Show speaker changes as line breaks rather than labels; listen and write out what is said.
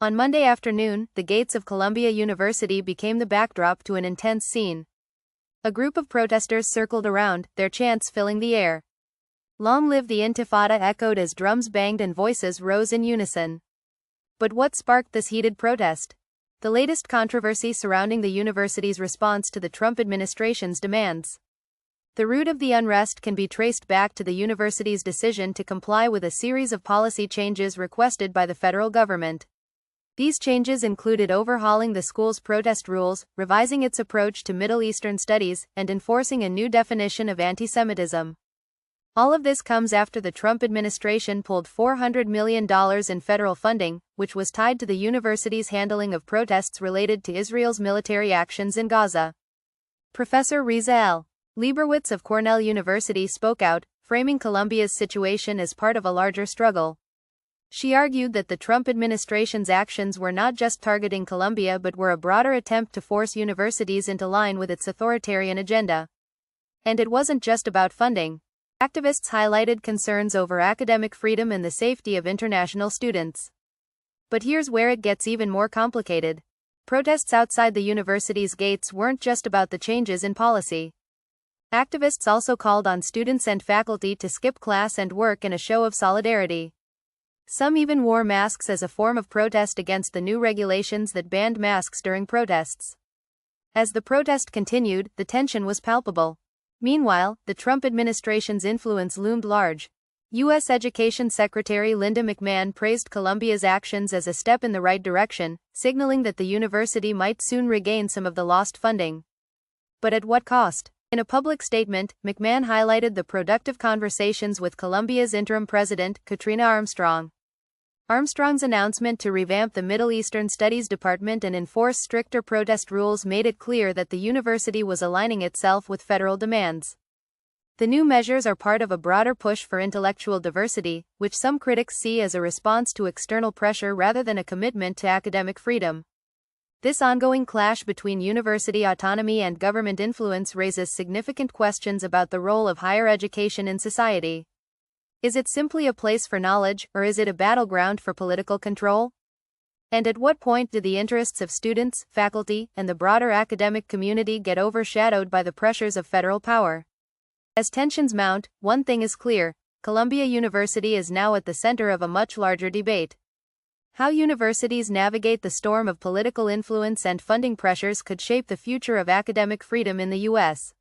On Monday afternoon, the gates of Columbia University became the backdrop to an intense scene. A group of protesters circled around, their chants filling the air. "Long live the intifada" echoed as drums banged and voices rose in unison. But what sparked this heated protest? The latest controversy surrounding the university's response to the Trump administration's demands. The root of the unrest can be traced back to the university's decision to comply with a series of policy changes requested by the federal government. These changes included overhauling the school's protest rules, revising its approach to Middle Eastern studies, and enforcing a new definition of antisemitism. All of this comes after the Trump administration pulled $400 million in federal funding, which was tied to the university's handling of protests related to Israel's military actions in Gaza. Professor Riza L. Leibowitz of Cornell University spoke out, framing Columbia's situation as part of a larger struggle. She argued that the Trump administration's actions were not just targeting Columbia but were a broader attempt to force universities into line with its authoritarian agenda. And it wasn't just about funding. Activists highlighted concerns over academic freedom and the safety of international students. But here's where it gets even more complicated. Protests outside the university's gates weren't just about the changes in policy. Activists also called on students and faculty to skip class and work in a show of solidarity. Some even wore masks as a form of protest against the new regulations that banned masks during protests. As the protest continued, the tension was palpable. Meanwhile, the Trump administration's influence loomed large. U.S. Education Secretary Linda McMahon praised Columbia's actions as a step in the right direction, signaling that the university might soon regain some of the lost funding. But at what cost? In a public statement, McMahon highlighted the productive conversations with Columbia's interim president, Katrina Armstrong. Armstrong's announcement to revamp the Middle Eastern Studies Department and enforce stricter protest rules made it clear that the university was aligning itself with federal demands. The new measures are part of a broader push for intellectual diversity, which some critics see as a response to external pressure rather than a commitment to academic freedom. This ongoing clash between university autonomy and government influence raises significant questions about the role of higher education in society. Is it simply a place for knowledge, or is it a battleground for political control? And at what point do the interests of students, faculty, and the broader academic community get overshadowed by the pressures of federal power? As tensions mount, one thing is clear: Columbia University is now at the center of a much larger debate. How universities navigate the storm of political influence and funding pressures could shape the future of academic freedom in the U.S.